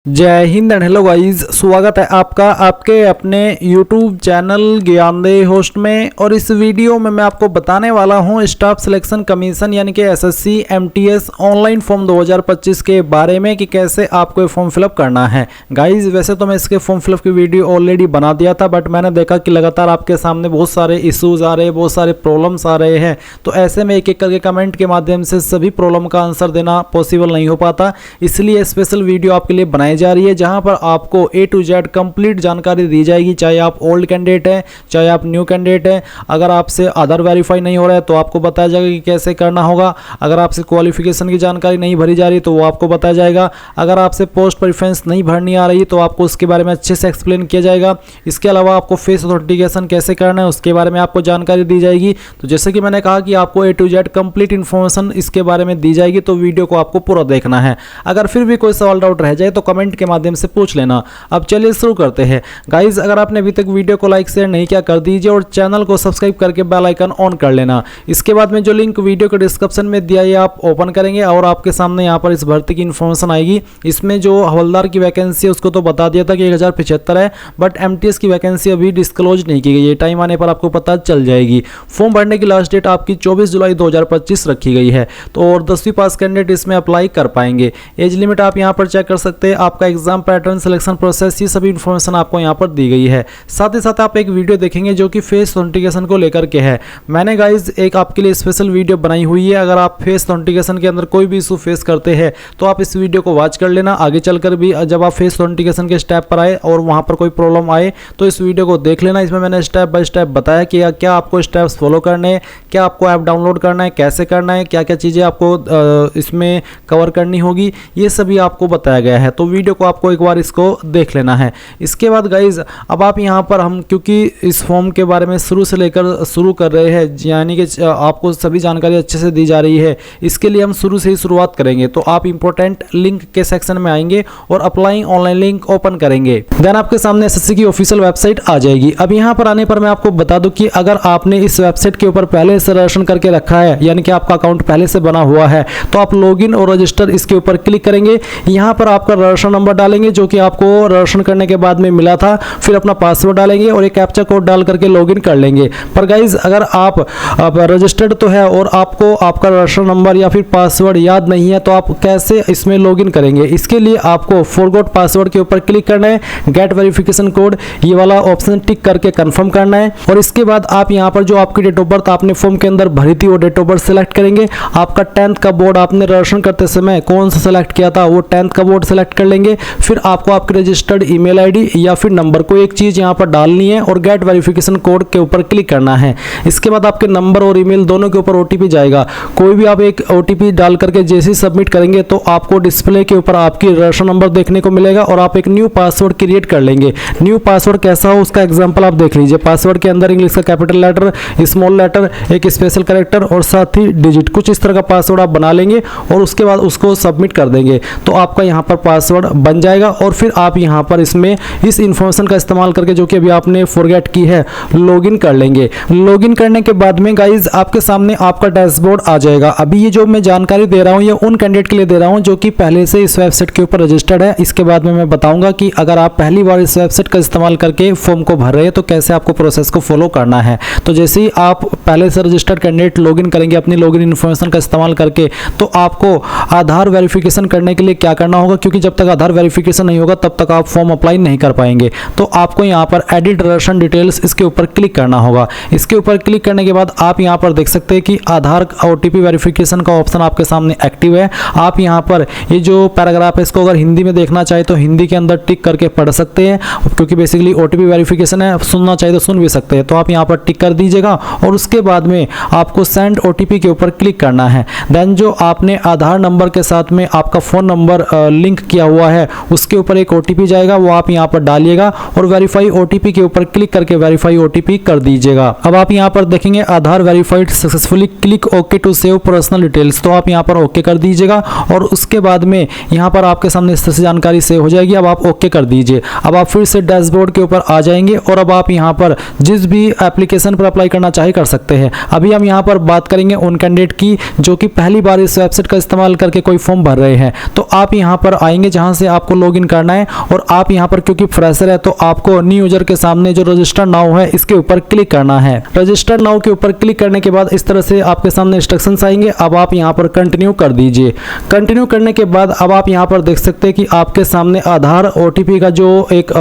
जय Hind and hello guys, स्वागत है आपका आपके अपने YouTube चैनल ज्ञानदेह होस्ट में। और इस वीडियो में मैं आपको बताने वाला हूं स्टाफ सिलेक्शन कमीशन यानी कि SSC MTS ऑनलाइन फॉर्म 2025 के बारे में कि कैसे आपको ये फॉर्म फिलअप करना है। गाइस वैसे तो मैं इसके फॉर्म फिलअप की वीडियो ऑलरेडी बना दिया था, बट मैंने देखा कि लगातार आपके सामने बहुत सारे इशूज़ आ रहे हैं, बहुत सारे प्रॉब्लम्स आ रहे हैं, तो ऐसे में एक एक करके कमेंट के माध्यम से सभी प्रॉब्लम का आंसर देना पॉसिबल नहीं हो पाता। इसलिए स्पेशल वीडियो आपके लिए बनाई जा रही है जहां पर आपको A to Z कंप्लीट जानकारी दी जाएगी, चाहे आप ओल्ड कैंडिडेट हैं चाहे आप न्यू कैंडिडेट हैं। अगर आपसे आधार वेरीफाई नहीं हो रहा है तो आपको बताया जाएगा कि कैसे करना होगा। अगर आपसे क्वालिफिकेशन की जानकारी नहीं भरी जा रही तो वो आपको बताया जाएगा। अगर आपसे पोस्ट प्रेफरेंस नहीं भरनी आ रही तो आपको उसके बारे में अच्छे से एक्सप्लेन किया जाएगा। इसके अलावा आपको फेस ऑथेंटिकेशन कैसे करना है उसके बारे में आपको जानकारी दी जाएगी। तो जैसे कि मैंने कहा कि आपको A to Z complete information इसके बारे में दी जाएगी, तो वीडियो को आपको पूरा देखना है। अगर फिर भी कोई सवाल डाउट रह जाए तो कमेंट के माध्यम से पूछ लेना। अब चलिए शुरू करते हैं। गाइज अगर आपने अभी तक वीडियो को लाइक शेयर नहीं किया कर दीजिए और चैनल को सब्सक्राइब करके बेल आइकन ऑन कर लेना। इसके बाद में जो लिंक वीडियो के डिस्क्रिप्शन में दिया है आप ओपन करेंगे और आपके सामने यहाँ पर इस भर्ती की इन्फॉर्मेशन आएगी। इसमें जो हवलदार की वैकेंसी है उसको तो बता दिया था कि 1075 है, बट MTS की वैकेंसी अभी डिस्क्लोज नहीं की गई है। टाइम आने पर आपको पता चल जाएगी। फॉर्म भरने की लास्ट डेट आपकी 24 जुलाई 2025 रखी गई है, तो और 10वीं पास कैंडिडेट इसमें अप्लाई कर पाएंगे। एज लिमिट आप यहाँ पर चेक कर सकते हैं। आपका एग्जाम पैटर्न, सिलेक्शन प्रोसेस, ये सभी इन्फॉर्मेशन आपको यहाँ पर दी गई है। साथ ही साथ आप एक वीडियो देखेंगे जो कि फेस ऑथेंटिकेशन को लेकर के है। मैंने गाइज एक आपके लिए स्पेशल वीडियो बनाई हुई है। अगर आप फेस ऑथेंटिकेशन के अंदर कोई भी इशू फेस करते हैं तो आप इस वीडियो को वॉच कर लेना। आगे चलकर भी जब आप फेस ऑथेंटिकेशन के स्टेप पर आए और वहाँ पर कोई प्रॉब्लम आए तो इस वीडियो को देख लेना। इसमें मैंने स्टेप बाय स्टेप बताया कि क्या आपको स्टेप्स फॉलो करने हैं, क्या आपको ऐप डाउनलोड करना है, कैसे करना है, क्या क्या चीज़ें आपको इसमें कवर करनी होगी, ये सभी आपको बताया गया है। तो वीडियो को आपको एक बार इसको देख लेना है। इसके बाद गाइज अब आप यहाँ पर हम क्योंकि इस फॉर्म के बारे में शुरू से लेकर शुरू कर रहे हैं, यानी कि आपको सभी जानकारी अच्छे से दी जा रही है, इसके लिए हम शुरू से ही शुरुआत करेंगे। तो आप इंपॉर्टेंट लिंक के सेक्शन में आएंगे और अप्लाई ऑनलाइन लिंक ओपन करेंगे। देन आपके सामने SSC की ऑफिशियल वेबसाइट आ जाएगी। अब यहाँ पर आने पर मैं आपको बता दूं कि अगर आपने इस वेबसाइट के ऊपर पहले से रजिस्ट्रेशन करके रखा है, यानी कि आपका अकाउंट पहले से बना हुआ है, तो आप लॉगिन और रजिस्टर इसके ऊपर क्लिक करेंगे। यहाँ पर आपका रजिस्ट्रेशन नंबर डालेंगे जो कि आपको रजिस्ट्रेशन करने के बाद में मिला था, फिर अपना पासवर्ड डालेंगे और एक कैप्चा कोड डाल करके लॉगिन कर लेंगे। पर गाइज अगर आप रजिस्टर्ड तो है और आपको आपका रजिस्ट्रेशन नंबर या फिर पासवर्ड याद नहीं है तो आप कैसे इसमें लॉगिन करेंगे? इसके लिए आपको फॉरगॉट पासवर्ड के ऊपर क्लिक करना है, गेट वेरिफिकेशन कोड ये वाला ऑप्शन टिक करके कंफर्म करना है। और इसके बाद आप यहाँ पर जो आपकी डेट ऑफ बर्थ आपने फॉर्म के अंदर भरी थी वो डेट ऑफ बर्थ सेलेक्ट करेंगे। आपका 10th का बोर्ड आपने रजिस्ट्रेशन करते समय कौन सा सेलेक्ट किया था वो 10th का बोर्ड सेलेक्ट कर लेंगे। फिर आपको आपके रजिस्टर्ड ईमेल आईडी या फिर नंबर को एक चीज यहाँ पर डालनी है और गेट वेरिफिकेशन कोड के ऊपर क्लिक करना है। इसके बाद आपके नंबर और ईमेल दोनों के ऊपर OTP जाएगा। कोई भी आप एक OTP डाल करके जैसे ही सबमिट करेंगे तो आपको डिस्प्ले के ऊपर आपकी रजिस्ट्रेशन नंबर देखने को मिलेगा और आप एक न्यू पासवर्ड क्रिएट कर लेंगे। न्यू पासवर्ड कैसा हो उसका एग्जांपल आप देख लीजिए। पासवर्ड के अंदर इंग्लिश का कैपिटल लेटर, स्मॉल लेटर, एक स्पेशल कैरेक्टर और साथ ही डिजिट, कुछ इस तरह का पासवर्ड आप बना लेंगे और उसके बाद उसको सबमिट कर देंगे तो आपका यहाँ पर पासवर्ड बन जाएगा। और फिर आप यहाँ पर इसमें इस इंफॉर्मेशन का इस्तेमाल करके जो कि अभी आपने फॉरगेट की है लॉगिन कर लेंगे। लॉगिन करने के बाद में गाइज आपके सामने आपका डैशबोर्ड आ जाएगा। अभी ये जो मैं जानकारी दे रहा हूँ ये उन कैंडिडेट के लिए दे रहा हूँ जो कि पहले से इस वेबसाइट के ऊपर रजिस्टर्ड है। इसके बाद में मैं बताऊंगा कि अगर आप पहली बार इस वेबसाइट का इस्तेमाल करके फॉर्म को भर रहे हैं तो कैसे आपको प्रोसेस को फॉलो करना है। तो जैसे ही आप पहले से रजिस्टर्ड कैंडिडेट लॉगिन करेंगे अपनी लॉगिन इन्फॉर्मेशन का इस्तेमाल करके, तो आपको आधार वेरिफिकेशन करने के लिए क्या करना होगा, क्योंकि जब तक आधार वेरिफिकेशन नहीं होगा तब तक आप फॉर्म अप्लाई नहीं कर पाएंगे। तो आपको यहाँ पर एडिट रजिस्ट्रेशन डिटेल्स इसके ऊपर क्लिक करना होगा। इसके ऊपर क्लिक करने के बाद आप यहाँ पर देख सकते हैं कि आधार OTP वेरिफिकेशन का ऑप्शन आपके सामने एक्टिव है। आप यहाँ पर ये जो पैराग्राफ है इसको अगर हिंदी में देखना चाहे तो हिंदी के अंदर टिक करके पढ़ सकते हैं, क्योंकि बेसिकली OTP वेरिफिकेशन है, सुनना चाहिए तो सुन भी सकते हैं। तो आप यहाँ पर टिक कर दीजिएगा और उसके बाद में आपको सेंड OTP के ऊपर क्लिक करना है। देन जो आपने आधार नंबर के साथ में आपका फ़ोन नंबर लिंक किया हुआ है उसके ऊपर एक OTP जाएगा, वो आप यहाँ पर डालिएगा और वेरीफाई OTP के ऊपर क्लिक करके वेरीफाई OTP कर दीजिएगा। अब आप यहाँ पर देखेंगे Aadhaar verified successfully, click okay to save personal details, तो आप यहाँ पर ओके कर दीजिएगा और उसके बाद में यहाँ पर आपके सामने इस तरह से जानकारी सेव हो जाएगी। अब आप ओके कर दीजिए। अब आप फिर से डैशबोर्ड के ऊपर आ जाएंगे और अब आप यहाँ पर जिस भी एप्लीकेशन पर अप्लाई करना चाहे कर सकते हैं। अभी हम यहाँ पर बात करेंगे उन कैंडिडेट की जो कि पहली बार इस वेबसाइट का इस्तेमाल करके कोई फॉर्म भर रहे हैं। तो आप यहाँ पर आएंगे जहाँ से आपको लॉगिन करना है और आप यहाँ पर क्योंकि फ्रेशर है तो आपको न्यू यूजर के सामने जो रजिस्टर नाउ है इसके ऊपर क्लिक करना है। रजिस्टर नाउ के ऊपर क्लिक करने के बाद इस तरह से आपके सामने इंस्ट्रक्शंस आएंगे। अब आप यहाँ पर कंटिन्यू कर दीजिए। कंटिन्यू करने के बाद अब आप यहाँ पर देख सकते हैं कि आपके सामने आधार OTP का जो एक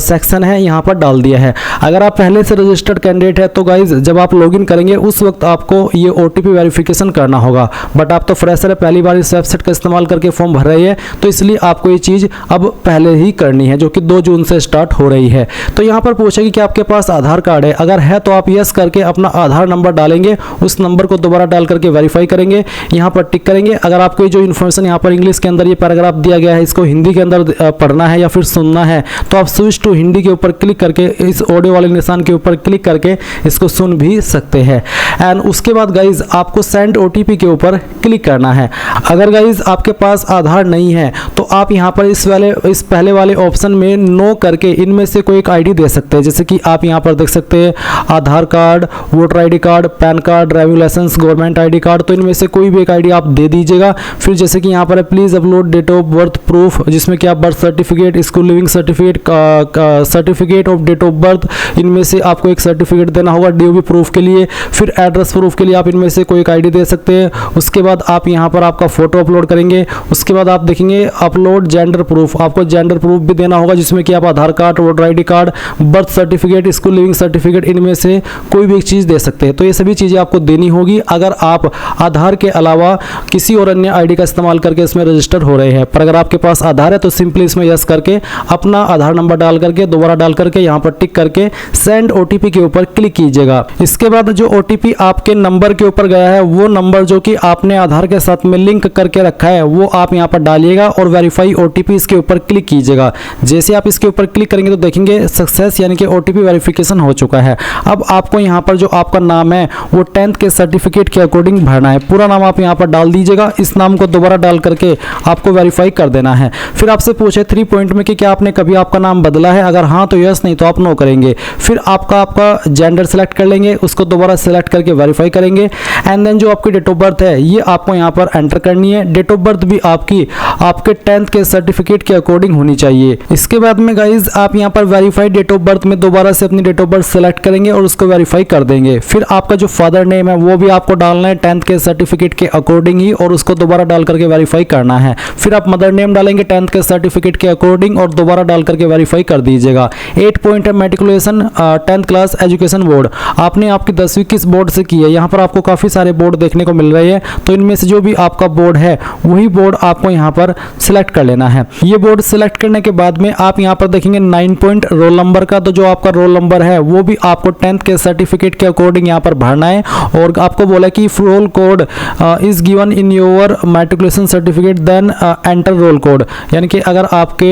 सेक्शन है यहाँ पर डाल दिया है। अगर आप पहले से रजिस्टर्ड कैंडिडेट है तो गाइज जब आप लॉगिन करेंगे उस वक्त आपको ये OTP वेरिफिकेशन करना होगा, बट आप तो फ्रेशर है, पहली बार इस वेबसाइट का इस्तेमाल करके फॉर्म भर रही है, तो इसलिए आपको ये चीज़ अब पहले ही करनी है जो कि 2 जून से स्टार्ट हो रही है। तो यहाँ पर पूछेगी कि आपके पास आधार कार्ड है, अगर है तो आप यस करके अपना आधार नंबर डालेंगे, उस नंबर को दोबारा डाल करके वेरीफाई करेंगे, यहाँ पर टिक करेंगे। अगर आपको जो इन्फॉर्मेशन यहाँ पर इंग्लिश के अंदर ये पैराग्राफ दिया गया है इसको हिंदी के अंदर पढ़ना है या फिर सुनना है तो आप स्विच टू हिंदी के ऊपर क्लिक करके इस ऑडियो वाले निशान के ऊपर क्लिक करके इसको सुन भी सकते हैं। एंड उसके बाद गाइज आपको सेंड OTP के ऊपर क्लिक करना है। अगर गाइज आपके पास आधार नहीं है तो आप यहाँ पर इस पहले वाले ऑप्शन में नो करके इनमें से कोई एक ID दे सकते हैं। जैसे कि आप यहाँ पर देख सकते हैं Aadhaar card, voter ID card, PAN card, driving licence, government ID card, तो इनमें से कोई भी एक ID आप दे दीजिएगा। फिर जैसे कि यहाँ पर है please upload date of birth proof, जिसमें कि आप birth certificate, school leaving certificate, certificate of date of birth, इनमें से आपको एक सर्टिफिकेट देना होगा DOB प्रूफ के लिए। फिर एड्रेस प्रूफ के लिए आप इनमें से कोई एक ID दे सकते हैं। उसके बाद आप यहाँ पर आपका फोटो अपलोड करेंगे। उसके बाद आप देखेंगे अपलोड जेंडर प्रूफ, आपको जेंडर प्रूफ भी देना होगा जिसमें कि आप Aadhaar card, voter ID card, birth certificate, school leaving certificate, इनमें से कोई भी एक चीज़ दे सकते हैं। तो ये सभी चीज़ें आपको देनी होगी अगर आप आधार के अलावा किसी और अन्य ID का इस्तेमाल करके इसमें रजिस्टर हो रहे हैं। पर अगर आपके पास आधार है तो सिंपली इसमें यस करके अपना आधार नंबर डाल करके दोबारा डाल करके यहाँ पर टिक करके सेंड OTP के ऊपर क्लिक कीजिएगा। इसके बाद जो OTP आपके नंबर के ऊपर गया है वो नंबर जो कि आपने आधार के साथ में लिंक करके रखा है वो आप यहाँ पर डालिएगा और वेरीफाई OTP इसके ऊपर क्लिक कीजिएगा। जैसे आप इसके ऊपर क्लिक करेंगे तो देखेंगे सक्सेस यानी कि OTP वेरिफिकेशन हो चुका है। अब आपको यहाँ पर जो आपका नाम है वो 10th के सर्टिफिकेट के अकॉर्डिंग भरना है। पूरा नाम आप यहाँ पर डाल दीजिएगा। इस नाम को दोबारा डाल करके आपको वेरीफाई कर देना है। फिर आपसे पूछे 3 पॉइंट में कि क्या आपने कभी आपका नाम बदला है, अगर हाँ तो यस, नहीं तो आप नो करेंगे। फिर आपका जेंडर सेलेक्ट कर लेंगे, उसको दोबारा सेलेक्ट करके वेरीफाई करेंगे। एंड देन जो आपकी डेट ऑफ बर्थ है ये आपको यहाँ पर एंटर करनी है। डेट ऑफ बर्थ भी आपके 10th के सर्टिफिकेट के अकॉर्डिंग होनी चाहिए। इसके बाद में गाइज आप यहाँ पर वेरीफाइड डेट ऑफ बर्थ में दोबारा से अपनी डेट ऑफ बर्थ सेलेक्ट करेंगे और उसको वेरीफाई कर देंगे। फिर आपका जो फादर नेम है वो भी आपको डालना है 10th के सर्टिफिकेट के अकॉर्डिंग ही और उसको दोबारा डाल करके वेरीफाई करना है। फिर आप मदर नेम डालेंगे 10th के सर्टिफिकेट के अकॉर्डिंग और दोबारा डाल करके वेरीफाई कर दीजिएगा। 8 पॉइंट है matriculation 10th class education board, आपने आपकी 10वीं किस बोर्ड से की है। यहाँ पर आपको काफ़ी सारे बोर्ड देखने को मिल रहे हैं, तो इनमें से जो भी आपका बोर्ड है वही बोर्ड आपको यहाँ पर सिलेक्ट कर लेना है। ये बोर्ड सिलेक्ट करने के बाद में आप यहाँ पर देखेंगे 9 पॉइंट रोल नंबर का, तो जो आपका रोल नंबर है वो भी आपको 10th के सर्टिफिकेट के अकॉर्डिंग यहाँ पर भरना है। और आपको बोला कि roll code is given in your matriculation certificate then enter roll code, यानी कि अगर आपके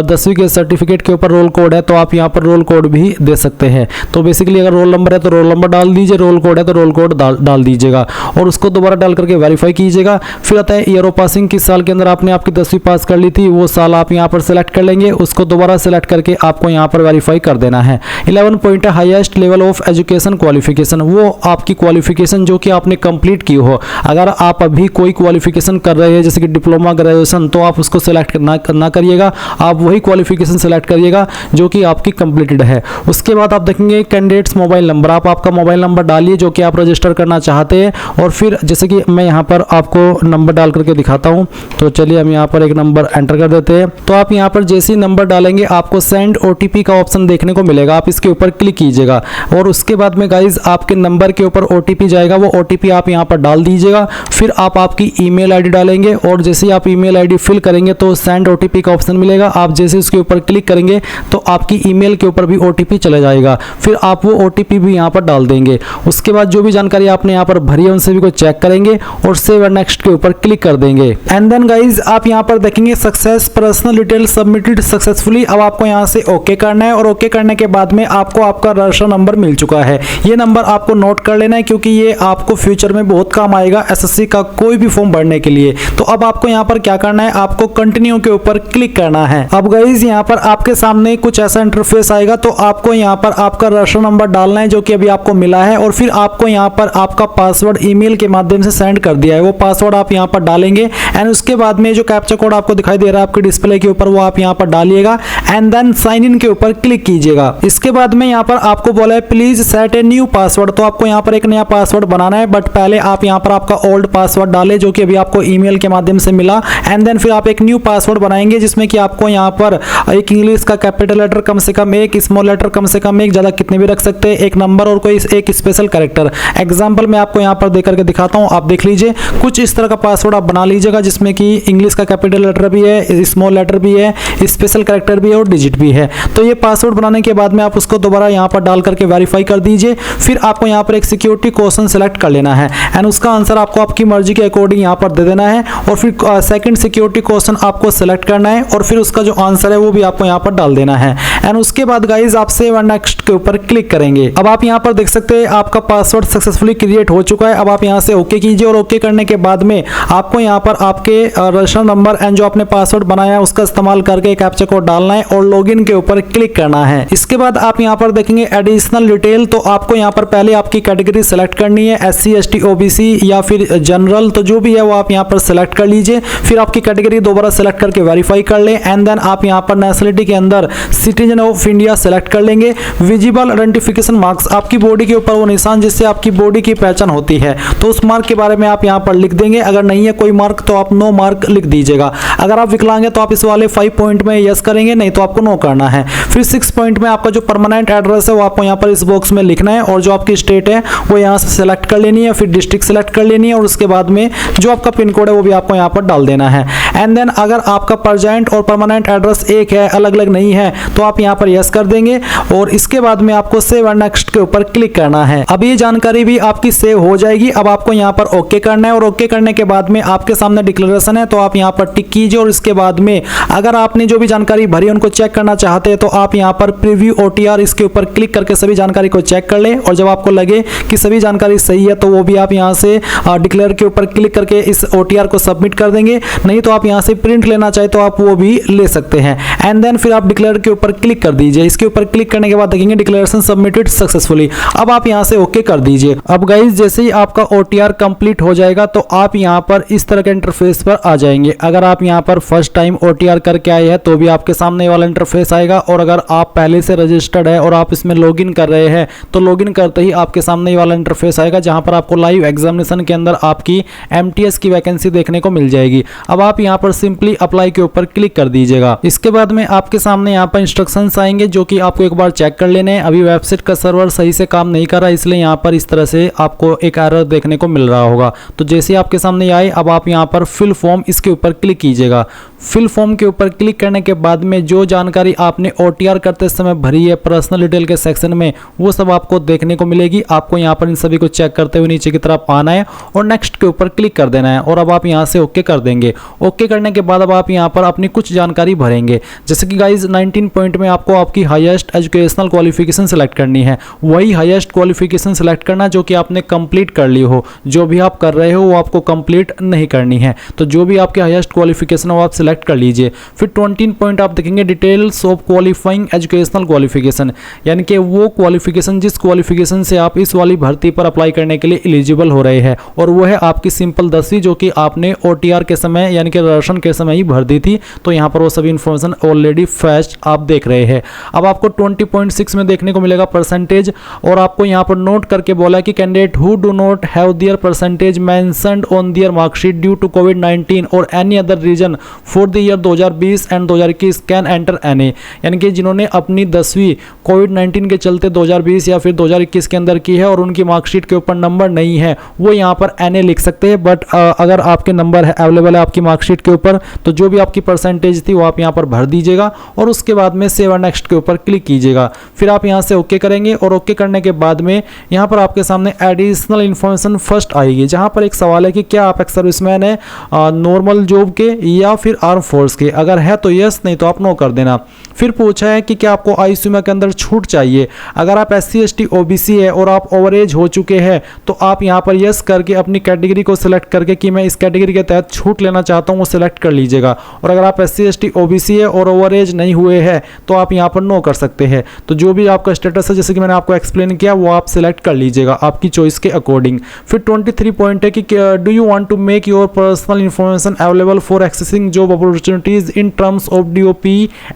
10वीं के सर्टिफिकेट के ऊपर रोल कोड है तो आप यहाँ पर रोल कोड भी दे सकते हैं। तो बेसिकली अगर रोल नंबर है तो रोल नंबर डाल दीजिए, रोल कोड है तो रोल कोड डाल दीजिएगा और उसको दोबारा डाल करके वेरीफाई कीजिएगा। फिर आता है ईयर ऑफ पासिंग, किस साल के अंदर आपने आपकी 10वीं पास कर ली थी वो साल आप यहाँ पर सेलेक्ट कर लेंगे, उसको दोबारा सेलेक्ट करके आपको यहाँ पर वेरीफाई कर देना है। 11 पॉइंट है highest level of education qualification, वो आपकी क्वालिफिकेशन जो कि आपने कंप्लीट की हो। अगर आप अभी कोई क्वालिफिकेशन कर रहे हैं जैसे कि डिप्लोमा, ग्रेजुएशन, तो आप उसको सेलेक्ट ना करिएगा, आप वही क्वालिफिकेशन सेलेक्ट करिएगा जो कि आपकी कंप्लीटेड है। उसके बाद आप देखेंगे कैंडिडेट्स मोबाइल नंबर, आप आपका मोबाइल नंबर डालिए जो कि आप रजिस्टर करना चाहते हैं। और फिर जैसे कि मैं यहाँ पर आपको नंबर डाल करके दिखाता हूँ, तो चलिए हम यहाँ पर एक नंबर एंटर कर देते हैं। तो आप यहाँ पर जैसे ही नंबर डालेंगे आपको सेंड OTP का ऑप्शन देखने को मिलेगा, आप इसके ऊपर क्लिक कीजिएगा और उसके बाद में गाइज आपके नंबर के ऊपर OTP जाएगा, वो OTP आप यहाँ पर डाल दीजिएगा। फिर आप आपकी ईमेल ID डालेंगे और जैसे ही आप ईमेल ID फिल करेंगे तो सेंड OTP का ऑप्शन मिलेगा, आप जैसे उसके ऊपर क्लिक करेंगे तो आपकी ईमेल के ऊपर भी OTP चला जाएगा। फिर आप वो OTP भी यहाँ पर डाल देंगे। उसके बाद जो भी जानकारी आपने यहाँ पर भरी है उन सभी को चेक करेंगे और सेव एंड नेक्स्ट के ऊपर क्लिक कर देंगे। एंड देन गाइज आप यहाँ पर देखेंगे success personal detail submitted successfully. अब आपको यहाँ से ओके करना है और ओके करने के बाद में आपको आपका रजिस्टर नंबर मिल चुका है। ये नंबर आपको नोट कर लेना है क्योंकि ये आपको फ्यूचर में बहुत काम आएगा SSC का कोई भी फॉर्म भरने के लिए। तो अब आपको यहाँ पर क्या करना है, आपको कंटिन्यू के ऊपर क्लिक करना है। अब गाइज यहाँ पर आपके सामने कुछ ऐसा इंटरफेस आएगा, तो आपको यहाँ पर आपका रजिस्टर नंबर डालना है जो कि अभी आपको मिला है और फिर आपको यहाँ पर आपका पासवर्ड ईमेल के माध्यम से सेंड कर दिया है, वो पासवर्ड आप यहाँ पर डालेंगे। एंड उसके बाद में जो कैप्चा कोड आपको दिखाई दे रहा है आपके डिस्प्ले के ऊपर, वो आप यहाँ पर डालिएगा एंड देन साइन इन के ऊपर क्लिक कीजिएगा। इसके बाद में यहाँ पर आपको बोला है please set a new password, तो आपको यहाँ पर एक नया पासवर्ड बनाना है, बट पहले आप यहाँ पर आपका ओल्ड पासवर्ड डालें जो कि अभी आपको ईमेल के माध्यम से मिला, एंड देन फिर आप एक न्यू पासवर्ड बनाएंगे जिसमें कि आपको यहाँ पर एक इंग्लिश का कैपिटल लेटर कम से कम एक, स्मॉल लेटर कम से कम एक, ज्यादा कितने भी रख सकते हैं, एक नंबर और कोई एक स्पेशल कैरेक्टर। एग्जांपल मैं आपको यहाँ पर देख करके दिखाता हूँ, आप देख लीजिए कुछ इस तरह का पासवर्ड आप बना लीजिएगा जिसमें कि इंग्लिश का कैपिटल लेटर भी है, स्मॉल लेटर भी है, स्पेशल कैरेक्टर भी है और डिजिट भी है। तो ये पासवर्ड बनाने के बाद में आप उसको दोबारा यहाँ पर डाल करके वेरीफाई कर दीजिए। फिर आपको यहाँ पर एक सिक्योरिटी क्वेश्चन सेलेक्ट कर लेना है एंड उसका आंसर आपको आपकी मर्जी के अकॉर्डिंग यहाँ पर दे देना है, और फिर सेकंड सिक्योरिटी क्वेश्चन आपको सेलेक्ट करना है और फिर उसका जो आंसर है वो भी आपको यहाँ पर डाल देना है। एंड उसके बाद गाइज आप सेव एंड नेक्स्ट के ऊपर क्लिक करेंगे। अब आप यहाँ पर देख सकते हैं आपका पासवर्ड सक्सेसफुली क्रिएट हो चुका है। अब आप यहाँ से ओके कीजिए और ओके करने के बाद में आपको यहाँ पर आपके रजिस्टर नंबर एंड जो आपने पासवर्ड बनाया है उसका इस्तेमाल करके कैप्चा कोड डालना है और लॉगिन के ऊपर क्लिक करना है। इसके बाद आप यहाँ पर देखेंगे एडिशनल डिटेल, तो आपको यहाँ पर पहले आपकी कैटेगरी सेलेक्ट करनी है, SC ST OBC या फिर जनरल, तो जो भी है वो आप यहाँ पर सेलेक्ट कर लीजिए। फिर आपकी कैटेगरी दोबारा सेलेक्ट करके वेरीफाई कर लें एंड देन आप यहाँ पर नेशनलिटी के अंदर सिटीजन ऑफ इंडिया सेलेक्ट कर लेंगे। विजिबल आइडेंटिफिकेशन मार्क्स, आपकी बॉडी के ऊपर वो निशान जिससे आपकी बॉडी की पहचान होती है, तो उस मार्क के बारे में आप यहाँ पर लिख देंगे। अगर नहीं है कोई मार्क तो आप नो मार्क लिख दीजिएगा। अगर आप विकलांग है तो आप इस वाले 5 पॉइंट में यस करेंगे, नहीं तो आपको नो करना है। फिर 6 पॉइंट में आपका जो परमानेंट एड्रेस है वो आपको यहाँ पर इस बॉक्स में लिखना है और जो आपकी स्टेट है वो यहाँ से सेलेक्ट कर लेनी है, फिर डिस्ट्रिक्ट सेलेक्ट कर लेनी है और उसके बाद में जो आपका पिन कोड है वो भी आपको यहाँ पर डाल देना है। एंड देन अगर आपका प्रेजेंट और परमानेंट एड्रेस एक है, अलग अलग नहीं है, तो आप यहाँ पर यस कर देंगे और इसके बाद में आपको सेव एंड नेक्स्ट के ऊपर क्लिक करना है। अब ये जानकारी भी आपकी सेव हो जाएगी। अब आपको यहाँ पर ओके करना है और ओके करने के बाद में आपके सामने डिक्लेरेशन है तो आप यहाँ पर टिक कीजिए और इसके बाद में अगर आपने जो भी जानकारी भरी उनको चेक करना चाहते हैं तो आप यहाँ पर प्रीव्यू OTR इसके ऊपर क्लिक करके सभी जानकारी को चेक कर ले और जब आपको लगे कि सभी जानकारी सही है तो वो भी आप यहाँ से डिक्लेयर के ऊपर क्लिक करके इस OTR को सबमिट कर देंगे। नहीं तो आप यहाँ से प्रिंट लेना चाहे तो आप वो भी ले सकते हैं। एंड देन फिर आप डिक्लेयर के ऊपर क्लिक कर दीजिए। इसके ऊपर क्लिक करने के बाद देखेंगे डिक्लेरेशन सबमिटेड सक्सेसफुली। अब आप यहाँ से ओके कर दीजिए। अब गाइज जैसे ही आपका OTR कंप्लीट हो जाएगा तो आप यहाँ पर इस तरह के इंटरफेस पर आ जाएंगे। अगर आप यहाँ पर फर्स्ट टाइम OTR करके आए हैं तो भी आपके सामने वाला इंटरफेस आएगा, और अगर आप पहले से रजिस्टर्ड है और आप इसमें लॉगिन कर रहे हैं तो लॉगिन करते ही आपके सामने वाला इंटरफेस आएगा जहां पर आपको लाइव एग्जामिनेशन के अंदर आपकी MTS की वैकेंसी देखने को मिल जाएगी। अब आप यहां पर सिंपली अप्लाई के ऊपर क्लिक कर दीजिएगा। इसके बाद में आपके सामने यहां पर इंस्ट्रक्शंस आएंगे जो कि आपको एक बार चेक कर लेने हैं। अभी वेबसाइट का सर्वर सही से काम नहीं कर रहा, इसलिए यहां पर इस तरह से आपको एक एरर देखने को मिल रहा होगा। तो जैसे ही आपके सामने आए अब आप यहां पर फिल फॉर्म इसके ऊपर क्लिक कीजिएगा। फिल फॉर्म के ऊपर क्लिक करने के बाद में जो जानकारी आपने OTR करते समय भरी है पर्सनल डिटेल के सेक्शन में वो सब आपको देखने को मिलेगी। आपको यहाँ पर इन सभी को चेक करते हुए नीचे की तरफ आना है और नेक्स्ट के ऊपर क्लिक कर देना है और अब आप यहाँ से ओके कर देंगे। ओके करने के बाद अब आप यहाँ पर अपनी कुछ जानकारी भरेंगे। जैसे कि गाइज 19 पॉइंट में आपको आपकी हाईएस्ट एजुकेशनल क्वालिफिकेशन सेलेक्ट करनी है। वही हाईएस्ट क्वालिफिकेशन सेलेक्ट करना जो कि आपने कंप्लीट कर ली हो। जो भी आप कर रहे हो वो आपको कंप्लीट नहीं करनी है, तो जो भी आपकी हाईएस्ट क्वालिफिकेशन हो आप सिलेक्ट कर लीजिए। फिर 20 पॉइंट आप देखेंगे details of qualifying educational qualification, यानी कि वो क्वालिफिकेशन जिस क्वालिफिकेशन से आप इस वाली भर्ती पर अप्लाई करने के लिए एलिजिबल हो रहे हैं, और वो है आपकी सिंपल 10वीं जो कि आपने OTR के समय यानी कि रजिस्ट्रेशन के समय ही भर दी थी। तो यहाँ पर वो सभी इंफॉर्मेशन ऑलरेडी फैच आप देख रहे हैं। अब आपको 20.6 में देखने को मिलेगा परसेंटेज, और आपको यहाँ पर नोट करके बोला कि candidate who do not have their percentage mentioned on their marksheet due to कोविड-19 or any other reason for the year 2020 and 2021 can enter NA, यानी कि जिन्होंने अपनी 10वीं कोविड-19 के चलते 2020 या फिर 2021 के अंदर की है और उनकी मार्कशीट के ऊपर नंबर नहीं है वो यहाँ पर NA लिख सकते हैं। बट अगर आपके नंबर है अवेलेबल है आपकी मार्कशीट के ऊपर तो जो भी आपकी परसेंटेज थी वो आप यहाँ पर भर दीजिएगा और उसके बाद में सेव एंड नेक्स्ट के ऊपर क्लिक कीजिएगा। फिर आप यहाँ से ओके करेंगे और ओके करने के बाद में यहाँ पर आपके सामने एडिशनल इन्फॉर्मेशन फर्स्ट आएगी, जहाँ पर एक सवाल है कि क्या आप एक्स सर्विसमैन है नॉर्मल जॉब के या फिर आर्म फोर्स के। अगर है तो यस, नहीं तो आप नो कर देना। फिर पूछा है कि क्या आपको आयु सीमा के अंदर छूट चाहिए। अगर आप SC ST OBC है और आप ओवर एज हो चुके हैं तो आप यहाँ पर यस करके अपनी कैटेगरी को सिलेक्ट करके कि मैं इस कैटेगरी के तहत छूट लेना चाहता हूँ वो सिलेक्ट कर लीजिएगा। और अगर आप SC ST OBC है और ओवर एज नहीं हुए हैं तो आप यहाँ पर नो कर सकते हैं। तो जो भी आपका स्टेटस है जैसे कि मैंने आपको एक्सप्लेन किया वो आप सिलेक्ट कर लीजिएगा आपकी चॉइस के अकॉर्डिंग। फिर 23 पॉइंट है कि do you want to make your personal information available for accessing job opportunities in terms of DOP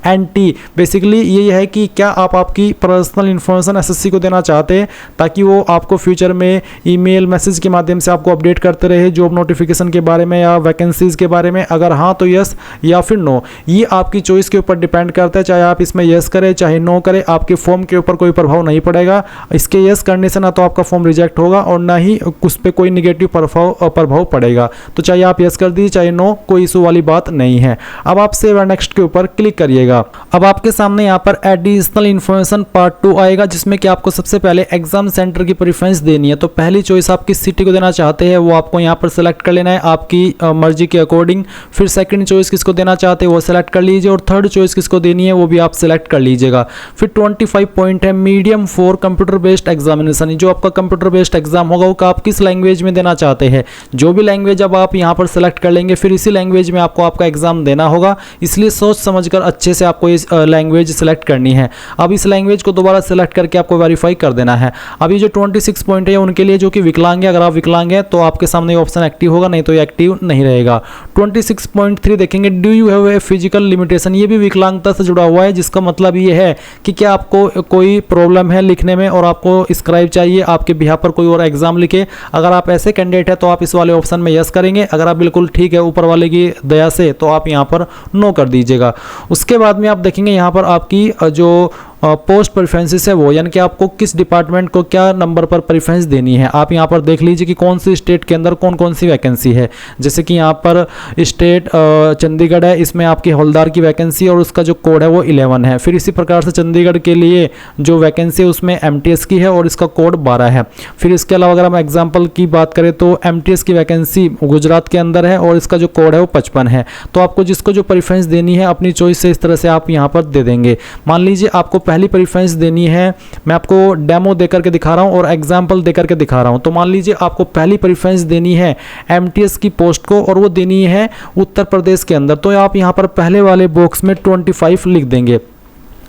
and T। Basically ये है कि क्या आप आपकी पर्सनल इंफॉर्मेशन SSC को देना चाहते हैं ताकि वो आपको फ्यूचर में ईमेल मैसेज के माध्यम से आपको अपडेट करते रहे जॉब नोटिफिकेशन के बारे में या वैकेंसीज के बारे में। अगर हाँ तो यस या फिर नो, ये आपकी चॉइस के ऊपर डिपेंड करता है। चाहे आप इसमें यस करें चाहे नो करें, आपके फॉर्म के ऊपर कोई प्रभाव नहीं पड़ेगा। इसके यस करने से ना तो आपका फॉर्म रिजेक्ट होगा और ना ही उस पर कोई निगेटिव प्रभाव पड़ेगा। तो चाहे आप यस कर दीजिए चाहे नो, कोई इशू वाली बात नहीं है। अब आप सेव एंड नेक्स्ट के ऊपर क्लिक करिएगा। अब आपके सामने यहाँ पर एडिशनल इन्फॉर्मेशन पार्ट 2 आएगा जिसमें कि आपको सबसे पहले एग्जाम सेंटर की प्रेफरेंस देनी है। तो पहली चॉइस आप किस सिटी को देना चाहते हैं वो आपको यहाँ पर सेलेक्ट कर लेना है आपकी मर्जी के अकॉर्डिंग। फिर सेकंड चॉइस किसको देना चाहते हैं वो सेलेक्ट कर लीजिए और थर्ड चॉइस किसको देनी है वो भी आप सेलेक्ट कर लीजिएगा। फिर 25 पॉइंट है medium for computer based examination. जो आपका कंप्यूटर बेस्ड एग्जाम होगा वो आप किस लैंग्वेज में देना चाहते हैं। जो भी लैंग्वेज अब आप यहाँ पर सेलेक्ट कर लेंगे फिर इसी लैंग्वेज में आपको आपका एग्जाम देना होगा, इसलिए सोच समझकर अच्छे से आपको इस लैंग्वेज सेलेक्ट करनी है। अब इस लैंग्वेज को दोबारा सेलेक्ट करके आपको वेरीफाई कर देना है। अभी जो 26 पॉइंट है उनके लिए जो कि विकलांग है, अगर आप विकलांग हैं तो आपके सामने ऑप्शन एक्टिव होगा, नहीं तो ये एक्टिव नहीं रहेगा। 26.3 देखेंगे, do you have a physical limitation. ये भी विकलांगता से जुड़ा हुआ है जिसका मतलब ये है कि क्या आपको कोई प्रॉब्लम है लिखने में और आपको स्क्राइब चाहिए आपके बिहाफ पर कोई और एग्जाम लिखे। अगर आप ऐसे कैंडिडेट है तो आप इस वाले ऑप्शन में यस करेंगे। अगर आप बिल्कुल ठीक है ऊपर वाले की दया से तो आप यहाँ पर नो कर दीजिएगा। उसके बाद में आप देखेंगे यहाँ पर आपकी जो पोस्ट प्रेफरेंसेस है वो, यानी कि आपको किस डिपार्टमेंट को क्या नंबर पर प्रेफरेंस देनी है। आप यहाँ पर देख लीजिए कि कौन सी स्टेट के अंदर कौन कौन सी वैकेंसी है। जैसे कि यहाँ पर स्टेट चंडीगढ़ है, इसमें आपकी हवलदार की वैकेंसी और उसका जो कोड है वो 11 है। फिर इसी प्रकार से चंडीगढ़ के लिए जो वैकेंसी है उसमें MTS की है और इसका कोड 12 है। फिर इसके अलावा अगर हम एग्जाम्पल की बात करें तो MTS की वैकेंसी गुजरात के अंदर है और इसका जो कोड है वो 55 है। तो आपको जिसको जो प्रेफरेंस देनी है अपनी चॉइस से इस तरह से आप यहाँ पर दे देंगे। मान लीजिए आपको पहली प्रेफरेंस देनी है, मैं आपको डेमो देकर के दिखा रहा हूं और एग्जांपल देकर के दिखा रहा हूं। तो मान लीजिए आपको पहली प्रेफरेंस देनी है MTS की पोस्ट को और वो देनी है उत्तर प्रदेश के अंदर। तो आप यहां पर पहले वाले बॉक्स में 25 लिख देंगे।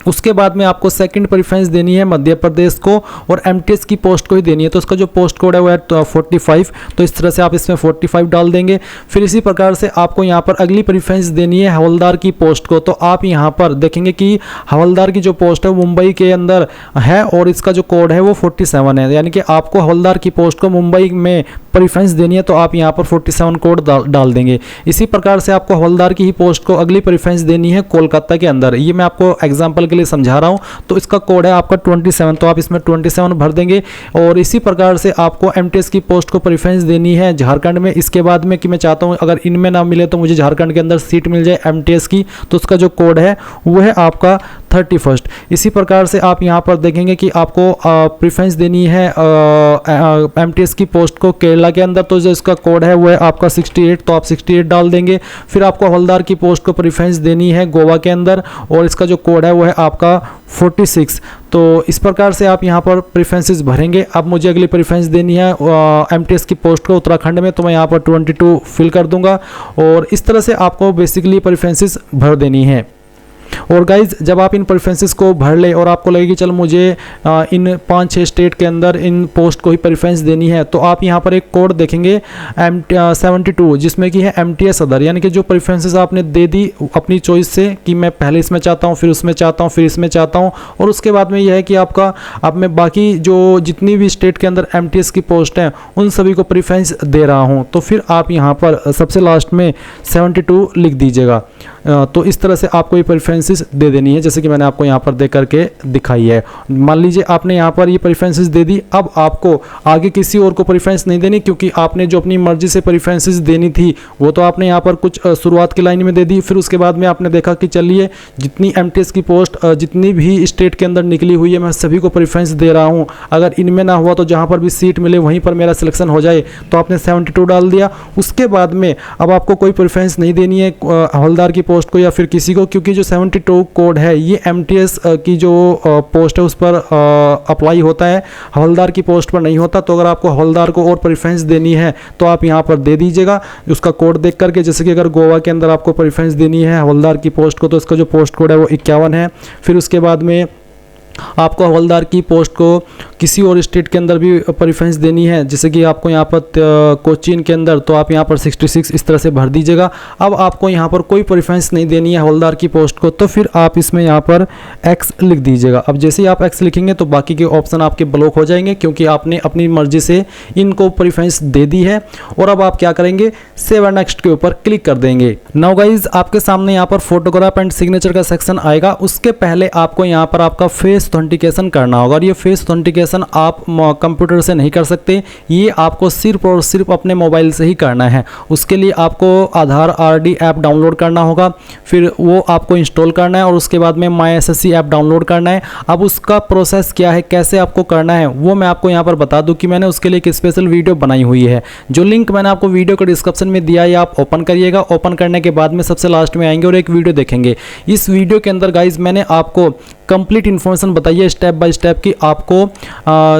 उसके बाद में आपको सेकंड प्रेफरेंस देनी है मध्य प्रदेश को और MTS की पोस्ट को ही देनी है। तो उसका जो पोस्ट कोड है वो है 45। तो इस तरह से आप इसमें 45 डाल देंगे। फिर इसी प्रकार से आपको यहाँ पर अगली प्रेफरेंस देनी है हवलदार की पोस्ट को। तो आप यहाँ पर देखेंगे कि हवलदार की जो पोस्ट है मुंबई के अंदर है और इसका जो कोड है वो 47 है। यानी कि आपको हवलदार की पोस्ट को मुंबई में प्रेफरेंस देनी है तो आप यहाँ पर 47 कोड डाल देंगे। इसी प्रकार से आपको हवलदार की ही पोस्ट को अगली प्रेफरेंस देनी है कोलकाता के अंदर। ये मैं आपको एग्जाम्पल के लिए समझा रहा हूं। तो इसका कोड है आपका 27, तो आप इसमें 27 भर देंगे। और इसी प्रकार से आपको MTS की पोस्ट को प्रेफरेंस देनी है झारखंड में। इसके बाद में कि मैं चाहता हूं अगर इनमें ना मिले तो मुझे झारखंड के अंदर सीट मिल जाए MTS की, तो उसका जो कोड है वो है आपका 31। इसी प्रकार से आप यहाँ पर देखेंगे कि आपको प्रेफरेंस देनी है MTS की पोस्ट को केरला के अंदर। तो जो इसका कोड है वो है आपका 68, तो आप 68 डाल देंगे। फिर आपको हवलदार की पोस्ट को प्रेफरेंस देनी है गोवा के अंदर और इसका जो कोड है वो है आपका 46। तो इस प्रकार से आप यहाँ पर प्रेफरेंसेस भरेंगे। अब मुझे अगली प्रेफरेंस देनी है MTS की पोस्ट को उत्तराखंड में, तो मैं यहाँ पर 22 फिल कर दूंगा। और इस तरह से आपको बेसिकली प्रेफरेंसेस भर देनी है। और गाइज जब आप इन प्रेफरेंसेस को भर ले और आपको लगे कि चल मुझे इन 5-6 स्टेट के अंदर इन पोस्ट को ही प्रेफरेंस देनी है, तो आप यहाँ पर एक कोड देखेंगे 72 जिसमें कि है MTS अदर। यानी कि जो प्रेफरेंसेस आपने दे दी अपनी चॉइस से कि मैं पहले इसमें चाहता हूँ, फिर उसमें चाहता हूँ, फिर इसमें चाहता हूँ, और उसके बाद में यह है कि आपका अब मैं बाकी जो जितनी भी स्टेट के अंदर MTS की पोस्ट हैं उन सभी को प्रेफरेंस दे रहा हूँ। तो फिर आप यहाँ पर सबसे लास्ट में 72 लिख दीजिएगा। तो इस तरह से आपको ये प्रेफरेंसेस दे देनी है जैसे कि मैंने आपको यहाँ पर दे करके दिखाई है। मान लीजिए आपने यहाँ पर ये प्रेफरेंसेस दे दी। अब आपको आगे किसी और को प्रेफरेंस नहीं देनी, क्योंकि आपने जो अपनी मर्जी से प्रेफरेंसेस देनी थी वो तो आपने यहाँ पर कुछ शुरुआत की लाइन में दे दी। फिर उसके बाद में आपने देखा कि चलिए जितनी MTS की पोस्ट जितनी भी स्टेट के अंदर निकली हुई है मैं सभी को प्रेफरेंस दे रहा हूँ। अगर इनमें ना हुआ तो जहाँ पर भी सीट मिले वहीं पर मेरा सिलेक्शन हो जाए, तो आपने 72 डाल दिया। उसके बाद में अब आपको कोई प्रेफरेंस नहीं देनी है हवलदार की पोस्ट को या फिर किसी को, क्योंकि जो 72 72 कोड है ये MTS की जो पोस्ट है उस पर अप्लाई होता है, हवलदार की पोस्ट पर नहीं होता। तो अगर आपको हवलदार को और प्रेफरेंस देनी है तो आप यहाँ पर दे दीजिएगा उसका कोड देख करके। जैसे कि अगर गोवा के अंदर आपको प्रेफरेंस देनी है हवलदार की पोस्ट को तो इसका जो पोस्ट कोड है वो 51 है। फिर उसके बाद में आपको हवलदार की पोस्ट को किसी और स्टेट के अंदर भी प्रेफरेंस देनी है, जैसे कि आपको यहाँ पर कोचीन के अंदर, तो आप यहाँ पर 66 इस तरह से भर दीजिएगा। अब आपको यहाँ पर कोई प्रेफरेंस नहीं देनी है हवलदार की पोस्ट को तो फिर आप इसमें यहाँ पर X लिख दीजिएगा। अब जैसे ही आप X लिखेंगे तो बाकी के ऑप्शन आपके ब्लॉक हो जाएंगे क्योंकि आपने अपनी मर्जी से इनको प्रेफरेंस दे दी है। और अब आप क्या करेंगे, सेव एंड नेक्स्ट के ऊपर क्लिक कर देंगे। नाउ गाइज आपके सामने यहाँ पर फोटोग्राफ एंड सिग्नेचर का सेक्शन आएगा। उसके पहले आपको यहाँ पर आपका फेस ऑथेंटिकेशन करना होगा और ये फेस ऑथेंटिकेशन आप कंप्यूटर से नहीं कर सकते, ये आपको सिर्फ और सिर्फ अपने मोबाइल से ही करना है। उसके लिए आपको आधार RD ऐप डाउनलोड करना होगा, फिर वो आपको इंस्टॉल करना है और उसके बाद में माई SSC ऐप डाउनलोड करना है। अब उसका प्रोसेस क्या है, कैसे आपको करना है वो मैं आपको यहाँ पर बता दूँ कि मैंने उसके लिए एक स्पेशल वीडियो बनाई हुई है। जो लिंक मैंने आपको वीडियो के डिस्क्रिप्शन में दिया है आप ओपन करिएगा। ओपन करने के बाद में सबसे लास्ट में आएंगे और एक वीडियो देखेंगे। इस वीडियो के अंदर गाइज मैंने आपको कंप्लीट इन्फॉर्मेशन बताइए स्टेप बाय स्टेप कि आपको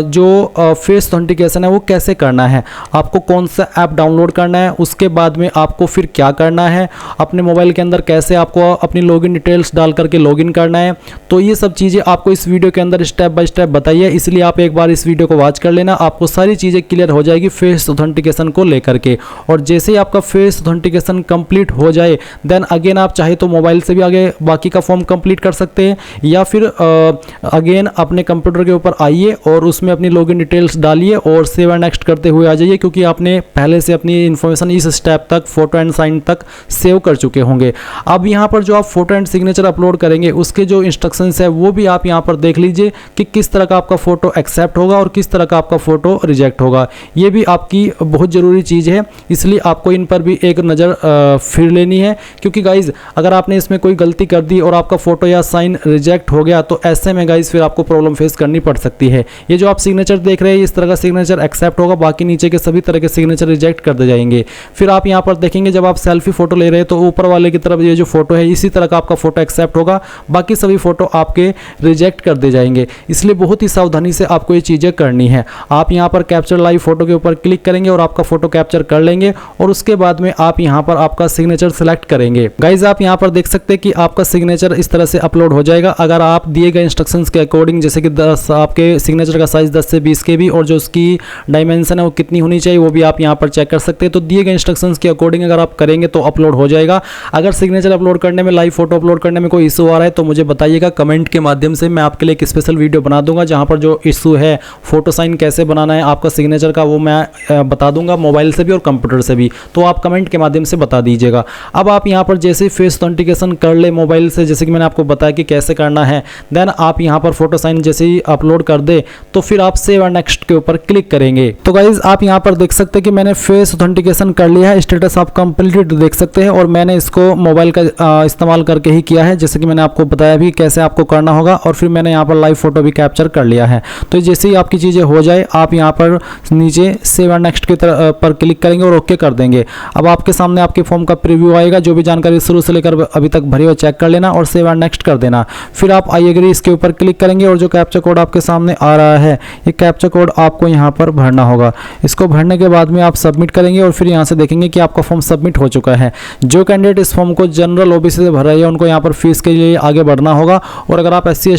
जो फेस ऑथेंटिकेशन है वो कैसे करना है, आपको कौन सा ऐप डाउनलोड करना है, उसके बाद में आपको फिर क्या करना है, अपने मोबाइल के अंदर कैसे आपको अपनी लॉगिन डिटेल्स डाल करके लॉगिन करना है। तो ये सब चीज़ें आपको इस वीडियो के अंदर स्टेप बाय स्टेप बताइए, इसलिए आप एक बार इस वीडियो को वॉच कर लेना, आपको सारी चीज़ें क्लियर हो जाएगी फेस ऑथेंटिकेशन को लेकर के। और जैसे ही आपका फेस ऑथेंटिकेशन कंप्लीट हो जाए देन अगेन आप चाहे तो मोबाइल से भी आगे बाकी का फॉर्म कंप्लीट कर सकते हैं या फिर अगेन अपने कंप्यूटर के ऊपर आइए और उसमें अपनी लॉगिन डिटेल्स डालिए और सेव एंड नेक्स्ट करते हुए आ जाइए, क्योंकि आपने पहले से अपनी इन्फॉर्मेशन इस स्टेप तक फोटो एंड साइन तक सेव कर चुके होंगे। अब यहाँ पर जो आप फोटो एंड सिग्नेचर अपलोड करेंगे उसके जो इंस्ट्रक्शंस है वो भी आप यहाँ पर देख लीजिए कि किस तरह का आपका फोटो एक्सेप्ट होगा और किस तरह का आपका फोटो रिजेक्ट होगा। ये भी आपकी बहुत ज़रूरी चीज़ है, इसलिए आपको इन पर भी एक नज़र फिर लेनी है, क्योंकि गाइज अगर आपने इसमें कोई गलती कर दी और आपका फोटो या साइन रिजेक्ट हो गया तो ऐसे में गाइज फिर आपको प्रॉब्लम फेस करनी पड़ सकती है। ये जो आप सिग्नेचर देख रहे हैं इस तरह का सिग्नेचर एक्सेप्ट होगा, बाकी नीचे के सभी तरह के सिग्नेचर रिजेक्ट कर दे जाएंगे। फिर आप यहाँ पर देखेंगे जब आप सेल्फी फोटो ले रहे हैं तो ऊपर वाले की तरफ ये जो फोटो है इसी तरह का आपका फोटो एक्सेप्ट होगा, बाकी सभी फोटो आपके रिजेक्ट कर दे जाएंगे। इसलिए बहुत ही सावधानी से आपको ये चीज़ें करनी है। आप यहाँ पर कैप्चर लाइव फोटो के ऊपर क्लिक करेंगे और आपका फोटो कैप्चर कर लेंगे और उसके बाद में आप यहाँ पर आपका सिग्नेचर सेलेक्ट करेंगे। गाइज आप यहाँ पर देख सकते हैं कि आपका सिग्नेचर इस तरह से अपलोड हो जाएगा। अगर आप दिए गए इंस्ट्रक्शंस के अकॉर्डिंग, जैसे कि 10 आपके सिग्नेचर का साइज 10 से 20 KB और जो उसकी डायमेंशन है वो कितनी होनी चाहिए वो भी आप यहाँ पर चेक कर सकते हैं। तो दिए गए इंस्ट्रक्शंस के अकॉर्डिंग अगर आप करेंगे तो अपलोड हो जाएगा। अगर सिग्नेचर अपलोड करने में, लाइव फोटो अपलोड करने में कोई इशू आ रहा है तो मुझे बताइएगा कमेंट के माध्यम से, मैं आपके लिए एक स्पेशल वीडियो बना दूंगा जहाँ पर जो इशू है फोटो साइन कैसे बनाना है आपका सिग्नेचर का वो मैं बता दूंगा मोबाइल से भी और कंप्यूटर से भी, तो आप कमेंट के माध्यम से बता दीजिएगा। अब आप यहाँ पर जैसे फेस ऑथेंटिकेशन कर ले मोबाइल से, जैसे कि मैंने आपको बताया कि कैसे करना है, देन आप यहाँ पर फोटो साइन जैसे ही अपलोड कर दे तो फिर आप सेव एंड नेक्स्ट के ऊपर क्लिक करेंगे। तो गाइज आप यहाँ पर देख सकते हैं कि मैंने फेस ऑथेंटिकेशन कर लिया है, स्टेटस आप कंप्लीट देख सकते हैं और मैंने इसको मोबाइल का इस्तेमाल करके ही किया है, जैसे कि मैंने आपको बताया भी कैसे आपको करना होगा। और फिर मैंने यहाँ पर लाइव फोटो भी कैप्चर कर लिया है। तो जैसे ही आपकी चीज़ें हो जाए आप यहाँ पर नीचे सेव एंड नेक्स्ट के पर क्लिक करेंगे और ओके कर देंगे। अब आपके सामने आपके फॉर्म का प्रीव्यू आएगा, जो भी जानकारी शुरू से लेकर अभी तक भरी हो चेक कर लेना और सेव एंड नेक्स्ट कर देना। फिर आप आई एग्री इसके ऊपर क्लिक करेंगे और जो कैप्चा कोड आपके सामने आ रहा है ये कैप्चा कोड आपको यहाँ पर भरना होगा। इसको भरने के बाद में आप सबमिट करेंगे और फिर यहाँ से देखेंगे कि आपका फॉर्म सबमिट हो चुका है। जो कैंडिडेट इस फॉर्म को जनरल OBC से भर रही है उनको यहाँ पर फीस के लिए आगे बढ़ना होगा, और अगर आप SC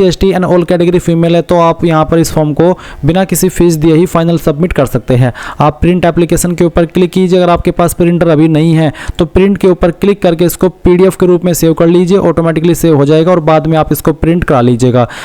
ST and all category female है तो आप यहाँ पर इस फॉर्म को बिना किसी फीस दिए ही फाइनल सबमिट कर सकते हैं। आप प्रिंट एप्लीकेशन के ऊपर क्लिक कीजिए, अगर आपके पास प्रिंटर अभी नहीं है तो प्रिंट के ऊपर क्लिक करके इसको PDF के रूप में सेव कर लीजिए, ऑटोमेटिकली सेव हो जाएगा और बाद में आप इसको प्रिंट करा लीजिएगा।